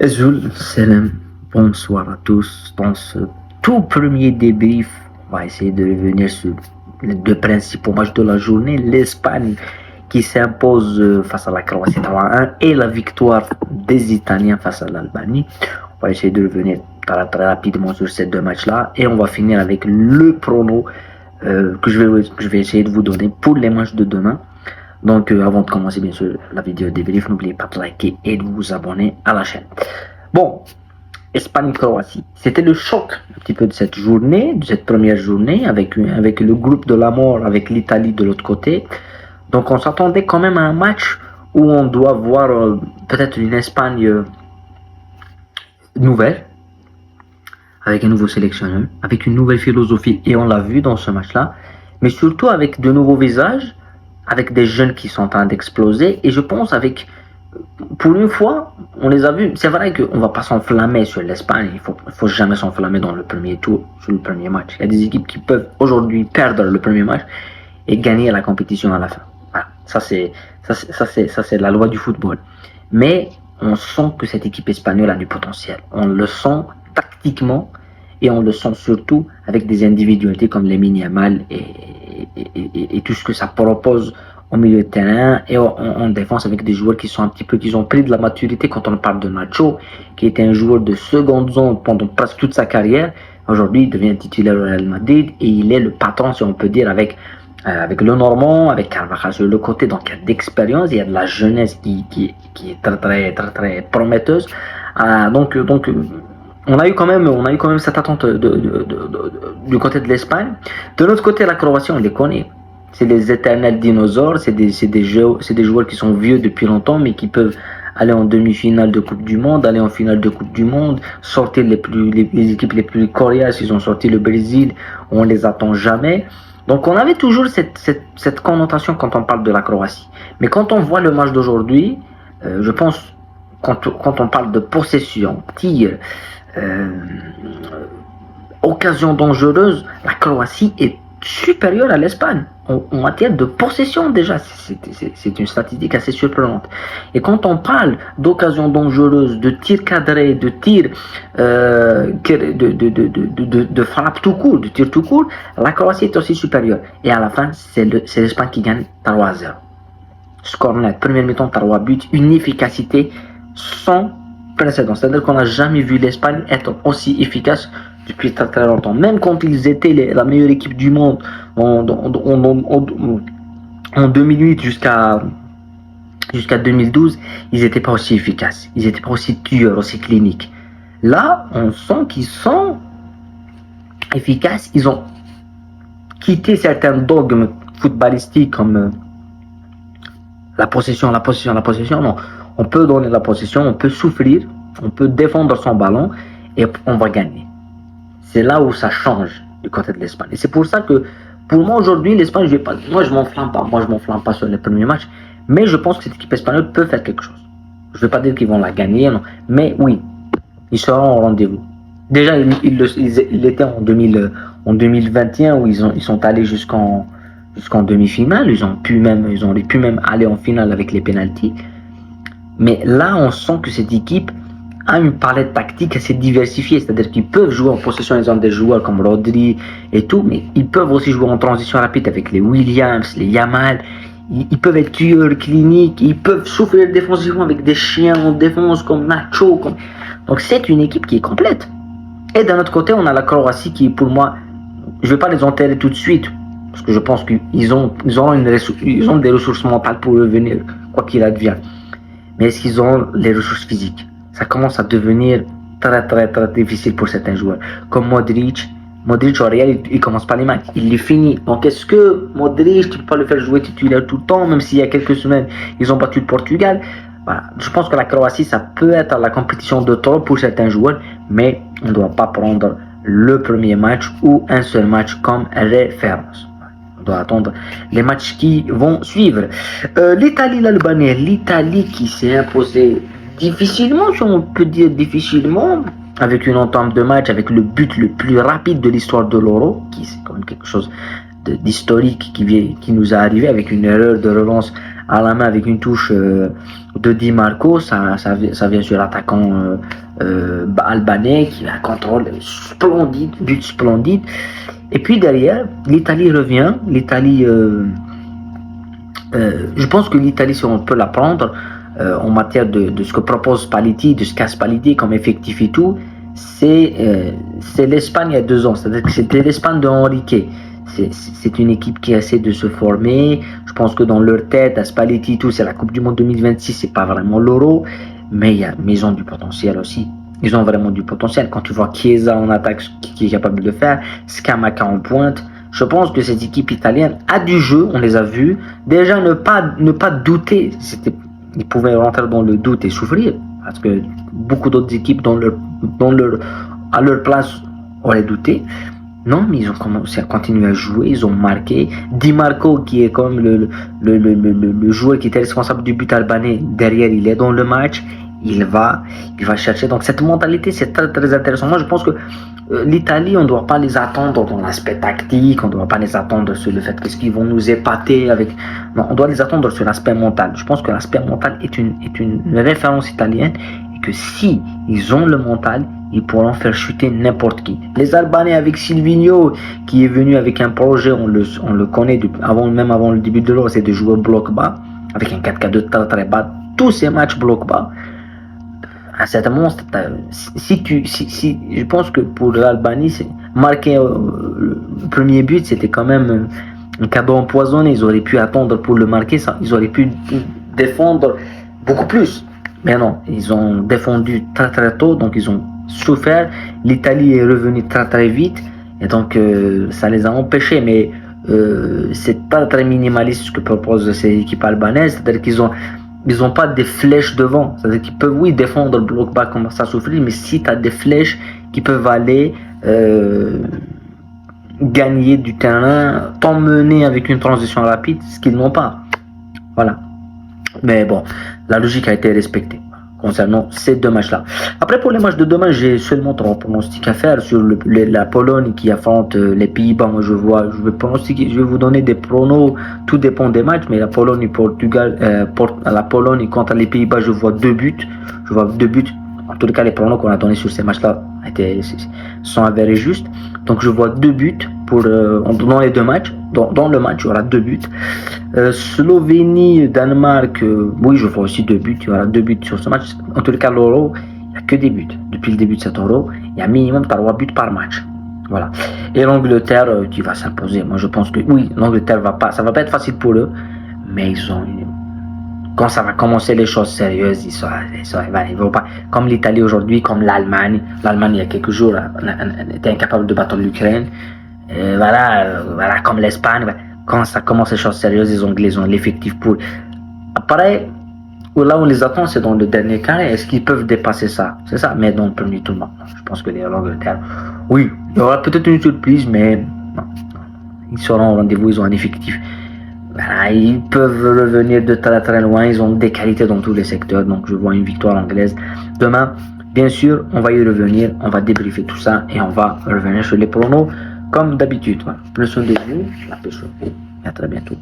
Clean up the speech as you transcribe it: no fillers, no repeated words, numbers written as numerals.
Azul, salam, bonsoir à tous. Dans ce tout premier débrief, on va essayer de revenir sur les deux principaux matchs de la journée. L'Espagne qui s'impose face à la Croatie 3-1 et la victoire des Italiens face à l'Albanie. On va essayer de revenir très rapidement sur ces deux matchs-là et on va finir avec le prono que je vais essayer de vous donner pour les matchs de demain. Donc avant de commencer bien sûr la vidéo débrief, n'oubliez pas de liker et de vous abonner à la chaîne. Bon, Espagne-Croatie, c'était le choc un petit peu de cette journée, de cette première journée avec le groupe de la mort, avec l'Italie de l'autre côté. Donc on s'attendait quand même à un match où on doit voir peut-être une Espagne nouvelle, avec un nouveau sélectionneur, avec une nouvelle philosophie, et on l'a vu dans ce match-là, mais surtout avec de nouveaux visages, avec des jeunes qui sont en train d'exploser, et je pense pour une fois, on les a vus. C'est vrai qu'on ne va pas s'enflammer sur l'Espagne, il faut jamais s'enflammer dans le premier tour, sur le premier match. Il y a des équipes qui peuvent aujourd'hui perdre le premier match et gagner la compétition à la fin. Voilà. Ça c'est la loi du football. Mais on sent que cette équipe espagnole a du potentiel. On le sent tactiquement et on le sent surtout avec des individualités comme Lamine Yamal et tout ce que ça propose au milieu de terrain et en défense avec des joueurs qui ont pris de la maturité. Quand on parle de Nacho, qui était un joueur de seconde zone pendant presque toute sa carrière, aujourd'hui il devient titulaire au Real Madrid et il est le patron, si on peut dire, avec le Normand, avec Carvajal sur le côté. Donc il y a d'expérience, il y a de la jeunesse qui est très prometteuse. Donc on a eu quand même cette attente du côté de l'Espagne. De l'autre côté, la Croatie, on les connaît. C'est les éternels dinosaures, c'est des joueurs qui sont vieux depuis longtemps, mais qui peuvent aller en demi-finale de Coupe du Monde, aller en finale de Coupe du Monde, sortir les équipes les plus coriaces. Ils ont sorti le Brésil, on les attend jamais. Donc on avait toujours cette connotation quand on parle de la Croatie. Mais quand on voit le match d'aujourd'hui, je pense, quand on parle de possession, tir, occasion dangereuse, la Croatie est supérieure à l'Espagne en matière de possession. Déjà, c'est une statistique assez surprenante. Et quand on parle d'occasion dangereuse, de tir cadré, de tir de frappe tout court, de tir tout court, la Croatie est aussi supérieure. Et à la fin, c'est l'Espagne qui gagne 3-0. Score net, première mi-temps, 3 buts, une efficacité sans précédent. C'est-à-dire qu'on n'a jamais vu l'Espagne être aussi efficace depuis très longtemps. Même quand ils étaient la meilleure équipe du monde en 2008 jusqu'à 2012, ils n'étaient pas aussi efficaces. Ils n'étaient pas aussi tueurs, aussi cliniques. Là, on sent qu'ils sont efficaces. Ils ont quitté certains dogmes footballistiques comme la possession. Non, on peut donner la possession, on peut souffrir, on peut défendre son ballon et on va gagner. C'est là où ça change du côté de l'Espagne. Et c'est pour ça que, pour moi, aujourd'hui, l'Espagne, moi, je m'enflamme pas sur les premiers matchs, mais je pense que cette équipe espagnole peut faire quelque chose. Je ne veux pas dire qu'ils vont la gagner, non, mais oui, ils seront au rendez-vous. Déjà, ils étaient en 2021 où ils sont allés jusqu'en demi-finale. Ils auraient pu même aller en finale avec les pénaltys. Mais là, on sent que cette équipe a une palette tactique assez diversifiée, c'est-à-dire qu'ils peuvent jouer en possession, ils ont des joueurs comme Rodri et tout, mais ils peuvent aussi jouer en transition rapide avec les Williams, les Yamal. Ils peuvent être tueurs cliniques, ils peuvent souffrir défensivement avec des chiens en défense comme Nacho. Donc c'est une équipe qui est complète. Et d'un autre côté, on a la Croatie qui, pour moi, je ne vais pas les enterrer tout de suite, parce que je pense qu'ils ont des ressources mentales pour revenir, quoi qu'il advienne. Mais est-ce qu'ils ont les ressources physiques? Ça commence à devenir très difficile pour certains joueurs. Comme Modric au Real, il commence pas les matchs, il les finit. Donc est-ce que Modric, tu peux pas le faire jouer titulaire tout le temps, même s'il y a quelques semaines, ils ont battu le Portugal? Voilà. Je pense que la Croatie, ça peut être la compétition de trop pour certains joueurs, mais on ne doit pas prendre le premier match ou un seul match comme référence. On doit attendre les matchs qui vont suivre. L'Albanie, l'Italie qui s'est imposée difficilement, si on peut dire difficilement, avec une entame de match, avec le but le plus rapide de l'histoire de l'Euro, qui c'est quand même quelque chose d'historique qui nous est arrivé avec une erreur de relance à la main avec une touche de Di Marco. Ça vient sur l'attaquant albanais qui a un contrôle splendide, but splendide. Et puis derrière, l'Italie revient. L'Italie, je pense que l'Italie, si on peut la prendre en matière de ce que propose Spalletti, de ce qu'a Spalletti comme effectif et tout, c'est l'Espagne il y a 2 ans. C'est-à-dire que c'était l'Espagne de Enrique. C'est une équipe qui essaie de se former. Je pense que dans leur tête, à Spalletti et tout, c'est la Coupe du Monde 2026, c'est pas vraiment l'Euro, mais ils ont du potentiel aussi. Ils ont vraiment du potentiel. Quand tu vois Chiesa en attaque, qui est capable de le faire, Scamacca en pointe, je pense que cette équipe italienne a du jeu, on les a vus. Déjà, ne pas douter. Ils pouvaient rentrer dans le doute et souffrir, parce que beaucoup d'autres équipes à leur place auraient douté. Non, mais ils ont commencé à continuer à jouer, ils ont marqué. Di Marco, qui est comme le joueur qui était responsable du but albanais, derrière, il est dans le match, il va chercher. Donc cette mentalité, c'est très très intéressant. Moi, je pense que l'Italie, on ne doit pas les attendre dans l'aspect tactique, on ne doit pas les attendre sur le fait qu'est-ce qu'ils vont nous épater avec. Non, on doit les attendre sur l'aspect mental. Je pense que l'aspect mental est une référence italienne et que si ils ont le mental, ils pourront faire chuter n'importe qui. Les Albanais avec Silvino, qui est venu avec un projet, on le connaît même avant le début de l'Euro, c'est de jouer bloc bas, avec un 4-4-2 très très bas, tous ces matchs bloc bas. À cet moment, je pense que pour l'Albanie, marquer le premier but, c'était quand même un cadeau empoisonné. Ils auraient pu attendre pour le marquer, ça. Ils auraient pu défendre beaucoup plus. Mais non, ils ont défendu très très tôt, donc ils ont souffert. L'Italie est revenue très très vite, et donc ça les a empêchés. Mais c'est pas très minimaliste ce que proposent ces équipes albanaises, c'est-à-dire qu'ils ont pas des flèches devant, c'est-à-dire qu'ils peuvent oui défendre le bloc bas, commencer à souffrir, mais si tu as des flèches qui peuvent aller gagner du terrain, t'emmener avec une transition rapide, ce qu'ils n'ont pas. Voilà. Mais bon, la logique a été respectée concernant ces 2 matchs-là. Après, pour les matchs de demain, j'ai seulement 3 pronostics à faire sur la Pologne qui affronte les Pays-Bas. Moi, je vais vous donner des pronos. Tout dépend des matchs, mais la Pologne et Portugal, la Pologne contre les Pays-Bas, je vois 2 buts. Je vois 2 buts. En tous les cas, les pronos qu'on a donnés sur ces matchs-là sont avérés justes. Donc, je vois 2 buts dans les 2 matchs. Dans le match, il y aura 2 buts. Slovénie, Danemark, oui, je vois aussi 2 buts. Il y aura 2 buts sur ce match. En tous les cas, l'Euro, il n'y a que des buts. Depuis le début de cet Euro, il y a minimum 3 buts par match. Voilà. Et l'Angleterre, qui va s'imposer. Moi, je pense que oui, l'Angleterre ça va pas être facile pour eux, mais quand ça va commencer les choses sérieuses, ils vont pas, comme l'Italie aujourd'hui, comme l'Allemagne. L'Allemagne, il y a quelques jours, était incapable de battre l'Ukraine. Voilà, comme l'Espagne. Quand ça commence les choses sérieuses, les Anglais ont l'effectif pour. Après, là où on les attend, c'est dans le dernier carré. Est-ce qu'ils peuvent dépasser ça? C'est ça, mais dans le premier tournoi. Je pense que l'Angleterre, oui, il y aura peut-être une surprise, mais non. Ils seront au rendez-vous, ils ont un effectif. Voilà, ils peuvent revenir de très très loin, ils ont des qualités dans tous les secteurs, donc je vois une victoire anglaise. Demain, bien sûr, on va y revenir, on va débriefer tout ça et on va revenir sur les pronos comme d'habitude. Voilà. Prenez soin de vous, la paix sur vous et à très bientôt.